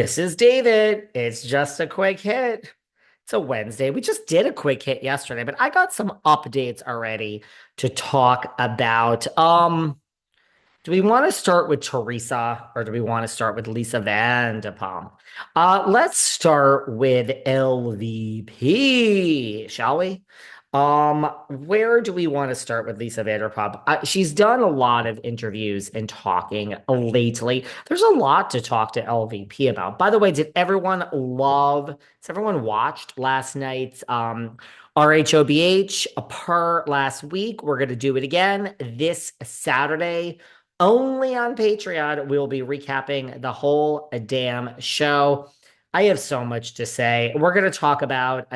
This is David. It's just a quick hit. It's a Wednesday. We just did a quick hit yesterday, but I got some updates already to talk about. Do we want to start with Teresa or do we want to start with Lisa Vanderpump? Let's start with LVP, shall we? Where do we want to start with Lisa Vanderpump? She's done a lot of interviews and talking lately. There's a lot to talk to LVP about. By the way, has everyone watched last night's RHOBH per last week? We're going to do it again this Saturday. Only on Patreon, we will be recapping the whole damn show. I have so much to say. We're going to talk about,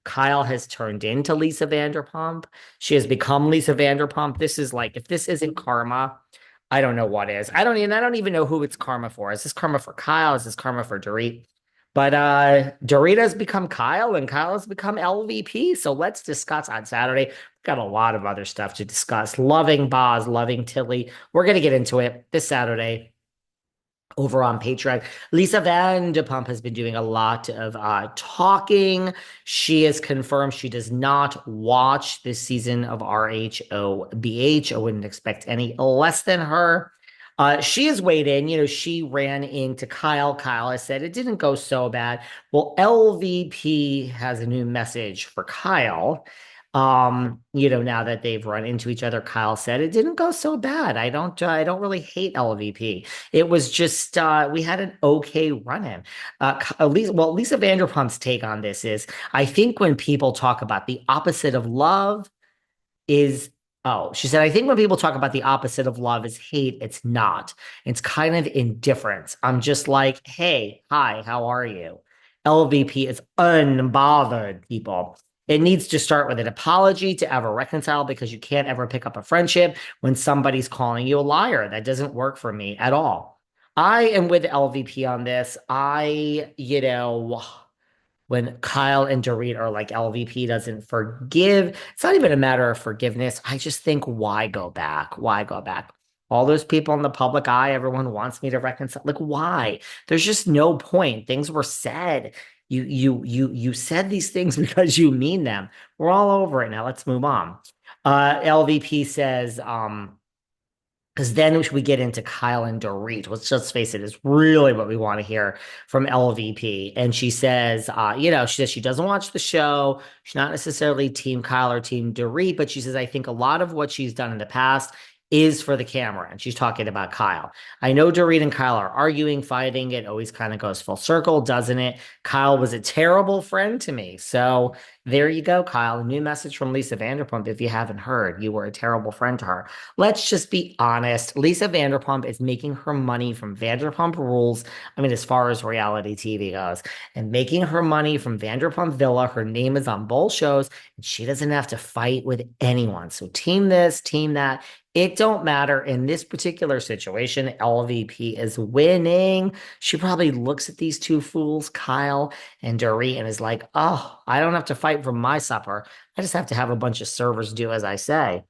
Kyle has turned into Lisa Vanderpump. She has become Lisa Vanderpump. This is like, if this isn't karma, I don't know what is. I don't even know who it's karma for. Is this karma for Kyle? Is this karma for Dorit? But Dorit has become Kyle and Kyle has become LVP. So let's discuss on Saturday. We've got a lot of other stuff to discuss. Loving Boz, loving Tilly. We're gonna get into it this Saturday over on Patreon. Lisa Vanderpump has been doing a lot of talking. She has confirmed she does not watch this season of RHOBH. I wouldn't expect any less than her. She has weighed in. She ran into Kyle. Kyle has said it didn't go so bad. Well, LVP has a new message for Kyle. Now that they've run into each other, Kyle said it didn't go so bad. I don't really hate LVP. It was just we had an okay run-in. Lisa Vanderpump's take on this is, I think when people talk about the opposite of love is oh, she said, I think when people talk about the opposite of love is hate, it's not. It's kind of indifference. I'm just like, hey, hi, how are you? LVP is unbothered, people. It needs to start with an apology to ever reconcile because you can't ever pick up a friendship when somebody's calling you a liar. That doesn't work for me at all. I am with LVP on this. When Kyle and Dorit are like LVP doesn't forgive. It's not even a matter of forgiveness. I just think, why go back? Why go back? All those people in the public eye, everyone wants me to reconcile. Like, why? There's just no point. Things were said. You said these things because you mean them. We're all over it now. Let's move on. LVP says, because then we get into Kyle and Dorit. Let's just face it, is really what we want to hear from LVP. And she says, she says she doesn't watch the show. She's not necessarily team Kyle or team Dorit, but she says, I think a lot of what she's done in the past is for the camera. And she's talking about Kyle. I know Dorit and Kyle are arguing, fighting. It always kind of goes full circle, doesn't it? Kyle was a terrible friend to me. So there you go, Kyle. A new message from Lisa Vanderpump. If you haven't heard, you were a terrible friend to her. Let's just be honest. Lisa Vanderpump is making her money from Vanderpump Rules. I mean, as far as reality TV goes, and making her money from Vanderpump Villa. Her name is on both shows, and she doesn't have to fight with anyone. So team this, team that. It don't matter in this particular situation. LVP is winning. She probably looks at these two fools, Kyle and Dorit, and is like, oh, I don't have to fight for my supper. I just have to have a bunch of servers do as I say.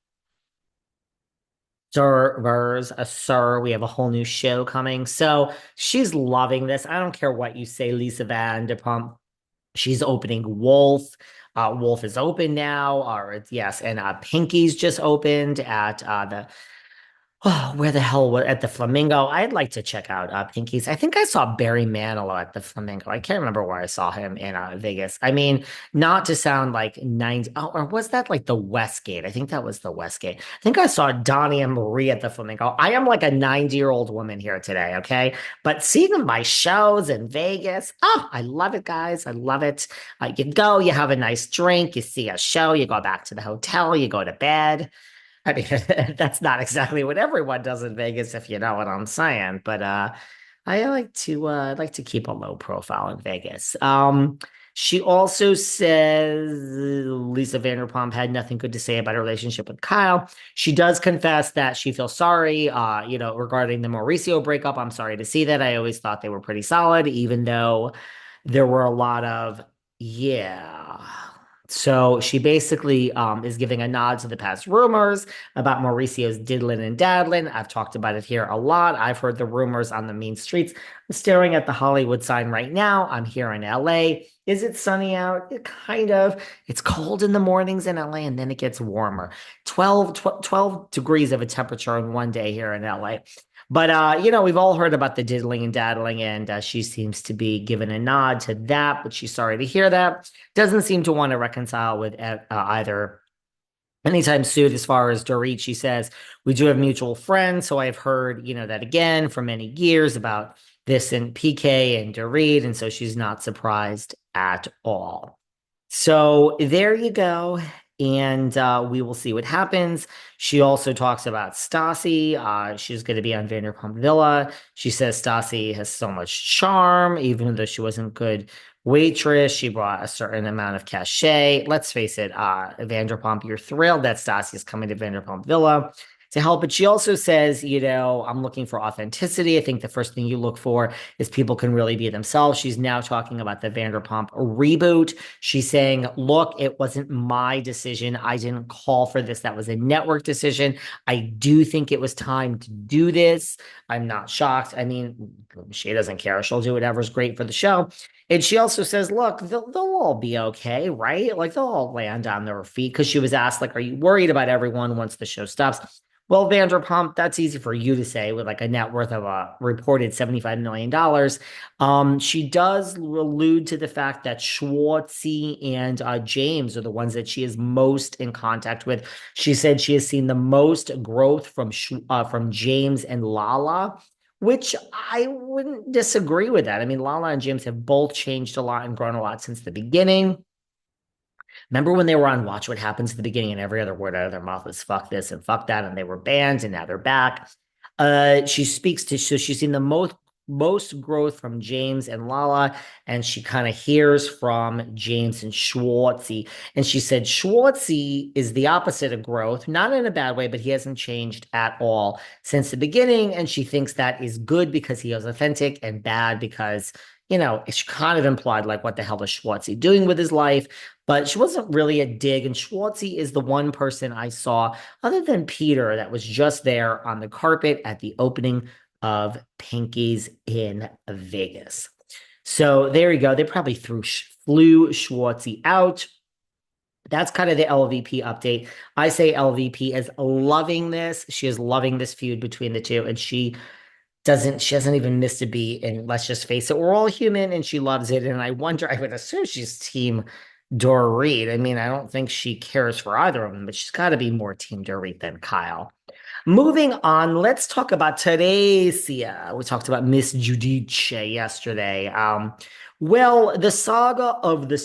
Servers, a sir. We have a whole new show coming. So she's loving this. I don't care what you say, Lisa Vanderpump. She's opening Wolf. Wolf is open now, or yes, and Pinky's just opened at the where the hell was at the Flamingo? I'd like to check out Pinky's. I think I saw Barry Manilow at the Flamingo. I can't remember where I saw him in Vegas. I mean, not to sound like 90, oh, or was that like the Westgate? I think that was the Westgate. I think I saw Donnie and Marie at the Flamingo. I am like a 90-year-old woman here today, okay? But seeing my shows in Vegas, oh, I love it, guys. I love it. You go, you have a nice drink, you see a show, you go back to the hotel, you go to bed. I mean, that's not exactly what everyone does in Vegas, if you know what I'm saying. But I like to keep a low profile in Vegas. She also says Lisa Vanderpump had nothing good to say about her relationship with Kyle. She does confess that she feels sorry, regarding the Mauricio breakup. I'm sorry to see that. I always thought they were pretty solid, even though there were a lot of, yeah. So she basically is giving a nod to the past rumors about Mauricio's diddlin' and daddlin'. I've talked about it here a lot. I've heard the rumors on the mean streets. I'm staring at the Hollywood sign right now. I'm here in LA. Is it sunny out? It kind of. It's cold in the mornings in LA and then it gets warmer. 12 degrees of a temperature in one day here in LA. But we've all heard about the diddling and daddling, and she seems to be giving a nod to that, but she's sorry to hear that. Doesn't seem to want to reconcile with either anytime soon. As far as Dorit, she says, we do have mutual friends, so I've heard, that again for many years about this and PK and Dorit, and so she's not surprised at all. So there you go. And we will see what happens. She also talks about Stassi. She's going to be on Vanderpump Villa. She says Stassi has so much charm, even though she wasn't good waitress. She brought a certain amount of cachet. Let's face it, Vanderpump, you're thrilled that Stassi is coming to Vanderpump Villa to help. But she also says, I'm looking for authenticity. I think the first thing you look for is people can really be themselves. She's now talking about the Vanderpump reboot. She's saying, look, it wasn't my decision. I didn't call for this. That was a network decision. I do think it was time to do this. I'm not shocked. I mean, she doesn't care. She'll do whatever's great for the show. And she also says, look, they'll all be okay, right? Like they'll all land on their feet. Because she was asked, like, are you worried about everyone once the show stops? Well, Vanderpump, that's easy for you to say with like a net worth of a reported $75 million. She does allude to the fact that Schwartzy and James are the ones that she is most in contact with. She said she has seen the most growth from James and Lala, which I wouldn't disagree with that. I mean, Lala and James have both changed a lot and grown a lot since the beginning. Remember when they were on Watch What Happens at the beginning and every other word out of their mouth was fuck this and fuck that, and they were banned and now they're back. She speaks to, so she's seen the most growth from James and Lala, and she kind of hears from James and Schwartzy. And she said Schwartzy is the opposite of growth, not in a bad way, but he hasn't changed at all since the beginning. And she thinks that is good because he is authentic, and bad because, it's kind of implied like, what the hell is Schwartzy doing with his life? But she wasn't really a dig. And Schwartzy is the one person I saw, other than Peter, that was just there on the carpet at the opening of Pinky's in Vegas. So there you go. They probably flew Schwartzy out. That's kind of the LVP update. I say LVP is loving this. She is loving this feud between the two, and she hasn't even missed a beat. And let's just face it, we're all human, and she loves it. And I would assume she's team Dorit. I mean, I don't think she cares for either of them, but she's got to be more team Dorit than Kyle. Moving on, let's talk about Teresa. We talked about Miss Giudice yesterday. Well, the saga of the